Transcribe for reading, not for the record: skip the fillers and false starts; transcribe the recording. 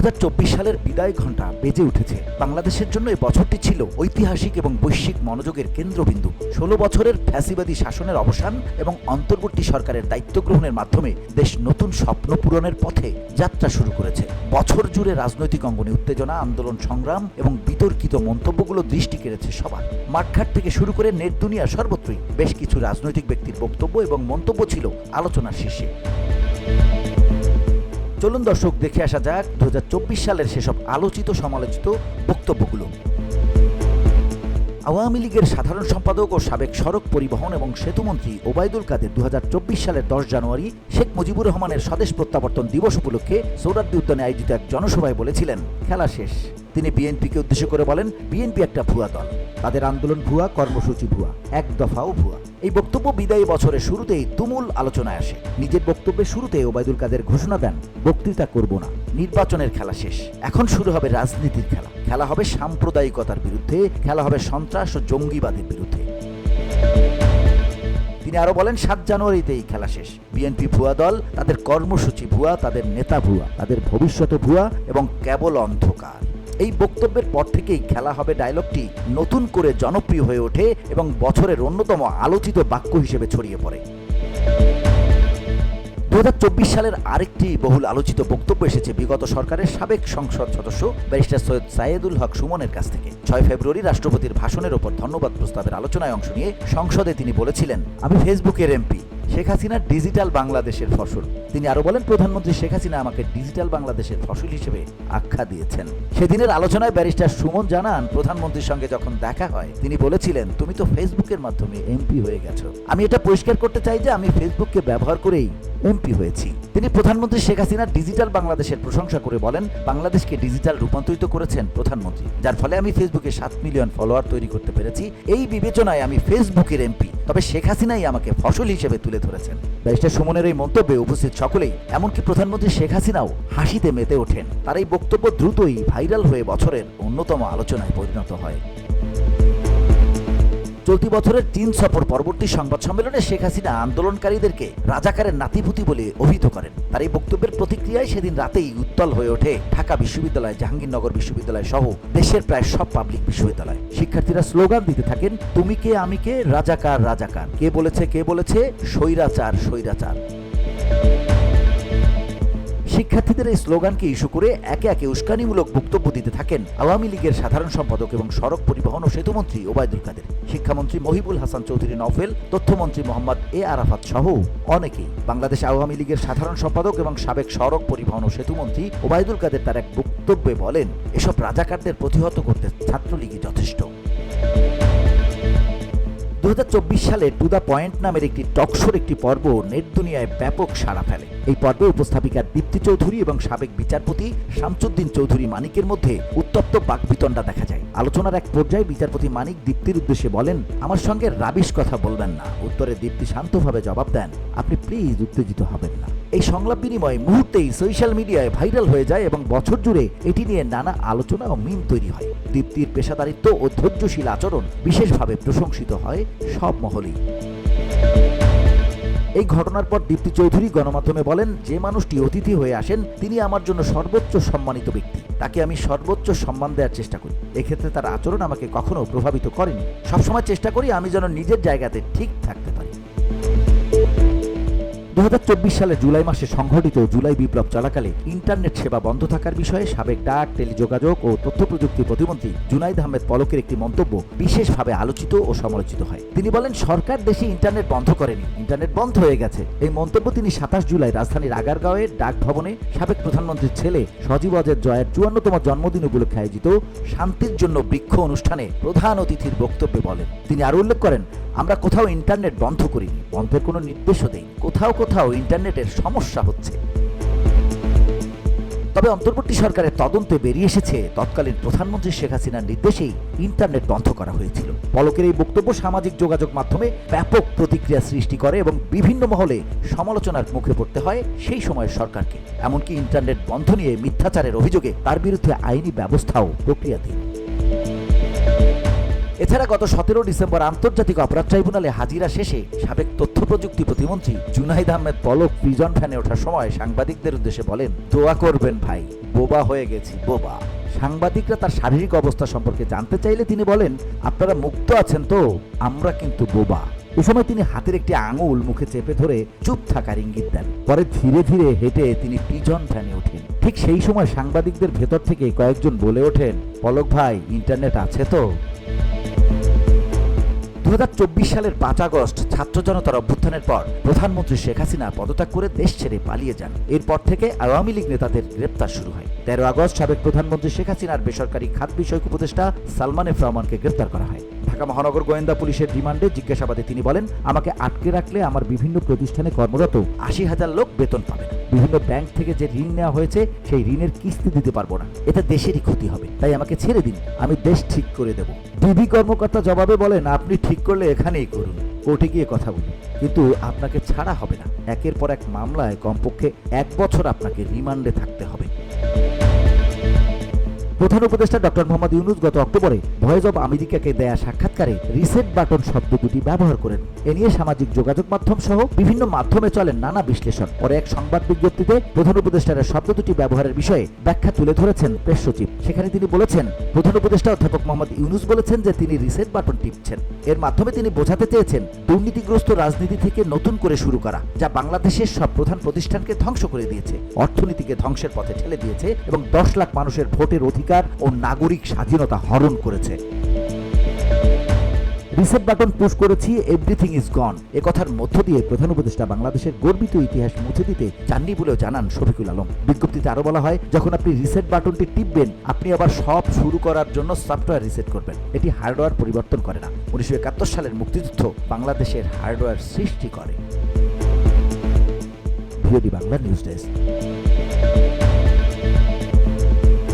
2024 সালের বিদায় ঘণ্টা বেজে উঠেছে। বাংলাদেশের জন্য এই বছরটি ছিল ঐতিহাসিক এবং বৈশ্বিক মনোযোগের কেন্দ্রবিন্দু। 16 বছরের ফ্যাসিবাদী শাসনের অবসান এবং অন্তর্বর্তী সরকারের দায়িত্ব গ্রহণের মাধ্যমে দেশ নতুন স্বপ্ন পূরণের পথে যাত্রা শুরু করেছে। বছর জুড়ে রাজনৈতিক অঙ্গনে উত্তেজনা, আন্দোলন, সংগ্রাম এবং বিতর্কিত মন্তব্যগুলো দৃষ্টি কেড়েছে সবার। মাঠঘাট থেকে শুরু করে নেট দুনিয়া সর্বত্রই বেশ কিছু রাজনৈতিক ব্যক্তির বক্তব্য এবং মন্তব্য ছিল আলোচনার শীর্ষে। চলুন দর্শক, দেখে আসা যাক 2024 সালের সেসব আলোচিত সমালোচিত বক্তব্যগুলো। আওয়ামী লীগের সাধারণ সম্পাদক ও সাবেক সড়ক পরিবহন এবং সেতুমন্ত্রী ওবায়দুল কাদের 2024 সালের 10 জানুয়ারি শেখ মুজিবুর রহমানের স্বদেশ প্রত্যাবর্তন দিবস উপলক্ষে সোহরাওয়ার্দী উদ্যানে আয়োজিত এক জনসভায় বলেছিলেন, খেলা শেষ। তিনি বিএনপিকে উদ্দেশ্য করে বলেন, বিএনপি একটা ভুয়া দল, তাদের আন্দোলন ভুয়া, কর্মসূচি ভুয়া, এক দফাও ভুয়া। এই বক্তব্য বিদায়ী বছরের শুরুতেই তুমুল আলোচনায় আসে। নিজের বক্তব্যের শুরুতে ওবায়দুল কাদের ঘোষণা দেন, বক্তৃতা করব না, নির্বাচনের খেলা শেষ, এখন শুরু হবে রাজনীতির খেলা। খেলা হবে সাম্প্রদায়িকতার বিরুদ্ধে, খেলা হবে সন্ত্রাস ও জঙ্গিবাদের বিরুদ্ধে। তিনি আরো বলেন, 7 জানুয়ারিতেই খেলা শেষ। বিএনপি ভুয়া দল, তাদের কর্মসূচি ভুয়া, তাদের নেতা ভুয়া, তাদের ভবিষ্যৎ ভুয়া এবং কেবল অন্ধকার। এই বক্তব্যের পর থেকেই খেলা হবে ডায়লগটি নতুন করে জনপ্রিয় হয়ে ওঠে এবং বছরের অন্যতম আলোচিত বাক্য হিসেবে ছড়িয়ে পড়ে। 2024 সালের আরেকটি বহুল আলোচিত বক্তব্য এসেছে বিগত সরকারের সাবেক সংসদ সদস্য ব্যারিস্টার সৈয়দ সাইয়েদুল হক সুমনের কাছ থেকে। 6 ফেব্রুয়ারি রাষ্ট্রপতির ভাষণের ওপর ধন্যবাদ প্রস্তাবের আলোচনায় অংশ নিয়ে সংসদে তিনি বলেছিলেন, আমি ফেসবুকের এমপি, শেখ হাসিনার ডিজিটাল বাংলাদেশের ফসল। তিনি আরো বলেন, প্রধানমন্ত্রী শেখ হাসিনা আমাকে ডিজিটাল বাংলাদেশের ফসল হিসেবে আখ্যা দিয়েছেন। সেদিনের আলোচনায় ব্যারিস্টার সুমন জানান, প্রধানমন্ত্রীর সঙ্গে যখন দেখা হয় তিনি বলেছিলেন, তুমি তো ফেসবুকের মাধ্যমে এমপি হয়ে গেছো। আমি এটা পরিষ্কার করতে চাই যে আমি ফেসবুককে ব্যবহার করেই এমপি হয়েছি। তিনি প্রধানমন্ত্রী শেখ হাসিনার ডিজিটাল বাংলাদেশের প্রশংসা করে বলেন, বাংলাদেশকে ডিজিটাল রূপান্তরিত করেছেন প্রধানমন্ত্রী, যার ফলে আমি ফেসবুকে 7 মিলিয়ন ফলোয়ার তৈরি করতে পেরেছি। এই বিবেচনায় আমি ফেসবুকের এমপি, তবে শেখ হাসিনাই আমাকে ফসল হিসেবে তুলে ধরেছেন। ব্যারিস্টার সুমনের এই মন্তব্যে উপস্থিত সকলেই, এমনকি প্রধানমন্ত্রী শেখ হাসিনাও হাসিতে মেতে ওঠেন। তার এই বক্তব্য দ্রুতই ভাইরাল হয়ে বছরের অন্যতম আলোচনায় পরিণত হয়। চলতি বছরের 3 সফর পরবর্তী সংবাদ সম্মেলনে শেখ হাসিনা আন্দোলনকারীদেরকে রাজাকারের নাতিপুতি বলে অভিহিত করেন। তার এই বক্তব্যের প্রতিক্রিয়ায় সেদিন রাতেই উত্তাল হয়ে ওঠে ঢাকা বিশ্ববিদ্যালয়, জাহাঙ্গীরনগর বিশ্ববিদ্যালয় সহ দেশের প্রায় সব পাবলিক বিশ্ববিদ্যালয়। শিক্ষার্থীরা স্লোগান দিতে থাকেন, তুমি কে আমি কে, রাজাকার রাজাকার, কে বলেছে স্বৈরাচার স্বৈরাচার। শিক্ষার্থীদের এই স্লোগানকে ইস্যু করে একে একে উস্কানিমূলক বক্তব্য দিতে থাকেন আওয়ামী লীগের সাধারণ সম্পাদক এবং সড়ক পরিবহন ও সেতুমন্ত্রী ওবায়দুল কাদের, শিক্ষামন্ত্রী মহিবুল হাসান চৌধুরী নওফেল, তথ্যমন্ত্রী মোহাম্মদ এ আরাফাত সহ অনেকেই। বাংলাদেশ আওয়ামী লীগের সাধারণ সম্পাদক এবং সাবেক সড়ক পরিবহন ও সেতুমন্ত্রী ওবায়দুল কাদের তার এক বক্তব্যে বলেন, এসব রাজাকারদের প্রতিহত করতে ছাত্রলীগই যথেষ্ট। 2024 সালে টু দ্য পয়েন্ট নামের একটি টকশোর একটি পর্ব নেট দুনিয়ায় ব্যাপক সাড়া ফেলে। এই পর্বে উপস্থাপিকা দীপ্তি চৌধুরী এবং সাবেক বিচারপতি শামসুদ্দিন চৌধুরী মানিকের মধ্যে উত্তপ্ত বাকবিতণ্ডা দেখা যায়। আলোচনার এক পর্যায়ে বিচারপতি মানিক দীপ্তির উদ্দেশ্যে বলেন, আমার সঙ্গে রাবিশ কথা বলবেন না। উত্তরে দীপ্তি শান্তভাবে জবাব দেন, আপনি প্লিজ উত্তেজিত হবেন না। এই সংলাপ বিনিময় মুহূর্তেই সোশ্যাল মিডিয়ায় ভাইরাল হয়ে যায় এবং বছর জুড়ে এটি নিয়ে নানা আলোচনা ও মিম তৈরি হয়। দীপ্তির পেশাদারিত্ব ও ধৈর্যশীল আচরণ বিশেষভাবে প্রশংসিত হয় সব মহলেই। এই ঘটনার পর দীপ্তি চৌধুরী গণমাধ্যমে বলেন, যে মানুষটি অতিথি হয়ে আসেন তিনি আমার জন্য সর্বোচ্চ সম্মানিত ব্যক্তি, তাকে আমি সর্বোচ্চ সম্মান দেওয়ার চেষ্টা করি। এক্ষেত্রে তার আচরণ আমাকে কখনো প্রভাবিত করেনি। সবসময় চেষ্টা করি আমি যেন নিজের জায়গাতে ঠিক থাকতে পারি। 2024 সালের জুলাই মাসে সংঘটিত জুলাই বিপ্লব চলাকালে ইন্টারনেট সেবা বন্ধ থাকার বিষয়ে সাবেক ডাক, টেলিযোগাযোগ ও তথ্য প্রযুক্তি প্রতিমন্ত্রী জুনাইদ আহমেদ পলকের একটি মন্তব্য বিশেষভাবে আলোচিত ও সমালোচিত হয়। তিনি বলেন, সরকার দেশে ইন্টারনেট বন্ধ করেনি, ইন্টারনেট বন্ধ হয়ে গেছে। এই মন্তব্য তিনি 27 জুলাই রাজধানীর আগারগাঁওয়ের ডাক ভবনে সাবেক প্রধানমন্ত্রীর ছেলে সজীব ওয়াজেদ জয়ের 54তম জন্মদিন উপলক্ষে আয়োজিত শান্তির জন্য বৃক্ষ অনুষ্ঠানে প্রধান অতিথির বক্তব্যে বলেন। তিনি আরো উল্লেখ করেন, আমরা কোথাও ইন্টারনেট বন্ধ করিনি, বন্ধের কোনো নির্দেশও দেই, কোথাও ইন্টারনেটের সমস্যা হচ্ছে। তবে অন্তর্বর্তী সরকারের তদন্তে বেরিয়ে এসেছে তৎকালীন প্রধানমন্ত্রী শেখ হাসিনার নির্দেশেই ইন্টারনেট বন্ধ করা হয়েছিল। পলকের এই বক্তব্য সামাজিক যোগাযোগ মাধ্যমে ব্যাপক প্রতিক্রিয়া সৃষ্টি করে এবং বিভিন্ন মহলে সমালোচনার মুখে পড়তে হয় সেই সময়ের সরকারকে। এমনকি ইন্টারনেট বন্ধ নিয়ে মিথ্যাচারের অভিযোগে তার বিরুদ্ধে আইনি ব্যবস্থাও প্রক্রিয়াধীন। এছাড়া গত 17 ডিসেম্বর আন্তর্জাতিক অপরাধ ট্রাইব্যুনালে হাজিরা শেষে সাবেক তথ্য প্রযুক্তি প্রতিমন্ত্রী জুনাইদ আহমেদ পলক প্রিজন ভ্যানে ওঠার সময় সাংবাদিকদের উদ্দেশ্যে বলেন, দোয়া করবেন ভাই, বোবা হয়ে গেছি, বোবা। সাংবাদিকরা তার শারীরিক অবস্থা সম্পর্কে জানতে চাইলে তিনি বলেন, আপনারা মুক্ত আছেন তো, আমরা কিন্তু বোবা। এ সময় তিনি হাতের একটি আঙুল মুখে চেপে ধরে চুপ থাকার ইঙ্গিত দেন। পরে ধীরে ধীরে হেঁটে তিনি প্রিজন ভ্যানে ওঠেন। ঠিক সেই সময় সাংবাদিকদের ভেতর থেকে কয়েকজন বলে ওঠেন, পলক ভাই, ইন্টারনেট আছে তো? 2024 সালের 5 আগস্ট ছাত্র জনতার অভ্যুত্থানের পর প্রধানমন্ত্রী শেখ হাসিনা পদত্যাগ করে দেশ ছেড়ে পালিয়ে যান। এরপর থেকে আওয়ামী লীগ নেতাদের গ্রেপ্তার শুরু হয়। 13 আগস্ট সাবেক প্রধানমন্ত্রী শেখ হাসিনার বেসরকারি খাত বিষয়ক উপদেষ্টা সালমান এফ রহমানকে গ্রেপ্তার করা হয়। ঢাকা মহানগর গোয়েন্দা পুলিশের রিমান্ডে জিজ্ঞাসাবাদে তিনি বলেন, আমাকে আটকে রাখলে আমার বিভিন্ন প্রতিষ্ঠানে কর্মরত 80,000 লোক বেতন পাবে না। বিভিন্ন ব্যাংক থেকে যে ঋণ নেওয়া হয়েছে সেই ঋণের কিস্তি দিতে পারবো না, এটা দেশেরই ক্ষতি হবে, তাই আমাকে ছেড়ে দিন, আমি দেশ ঠিক করে দেব। ডিবি কর্মকর্তা জবাবে বলেন, আপনি ঠিক করলে এখানেই করুন, কোর্টে গিয়ে কথা বলুন, কিন্তু আপনাকে ছাড়া হবে না। একের পর এক মামলায় কমপক্ষে 1 বছর আপনাকে রিমান্ডে থাকতে হবে। প্রধান উপদেষ্টা ডক্টর মোহাম্মদ ইউনূস গত অক্টোবরে ভয়েস অব আমেরিকাকে দেয়া সাক্ষাৎকারে রিসেট বাটন শব্দ দুটি ব্যবহার করেন। এ নিয়ে সামাজিক যোগাযোগ মাধ্যম সহ বিভিন্ন মাধ্যমে চলেন নানা বিশ্লেষণ। পরে এক সংবাদ বিজ্ঞপ্তিতে প্রধান উপদেষ্টার শব্দ দুটি ব্যবহারের বিষয়ে ব্যাখ্যা তুলে ধরেছেন প্রেস সচিব। সেখানে তিনি বলেছেন, প্রধান উপদেষ্টা অধ্যাপক মোহাম্মদ ইউনূস বলেছেন যে তিনি রিসেট বাটন টিপছেন। এর মাধ্যমে তিনি বোঝাতে চেয়েছেন দুর্নীতিগ্রস্ত রাজনীতি থেকে নতুন করে শুরু করা, যা বাংলাদেশের সব প্রধান প্রতিষ্ঠানকে ধ্বংস করে দিয়েছে, অর্থনীতিকে ধ্বংসের পথে ঠেলে দিয়েছে এবং 10 লাখ মানুষের ভোটের অধিকার ও নাগরিক স্বাধীনতা হরণ করেছে। রিসেট বাটন পুশ করেছি, এভরিথিং ইজ গন, এ কথার মধ্য দিয়ে প্রধান উপদেষ্টা বাংলাদেশের গর্বিত ইতিহাস মুছে দিতে চাননি বলেও জানান শফিকুল আলম। বিজ্ঞপ্তিতে আরো বলা হয়, যখন আপনি রিসেট বাটনটি টিপবেন, আপনি আবার সব শুরু করার জন্য সফটওয়্যার রিসেট করবেন। এটি হার্ডওয়্যার পরিবর্তন করে না। 1971 সালের মুক্তিযুদ্ধ বাংলাদেশের হার্ডওয়্যার সৃষ্টি করে। VOD Bangla news desk.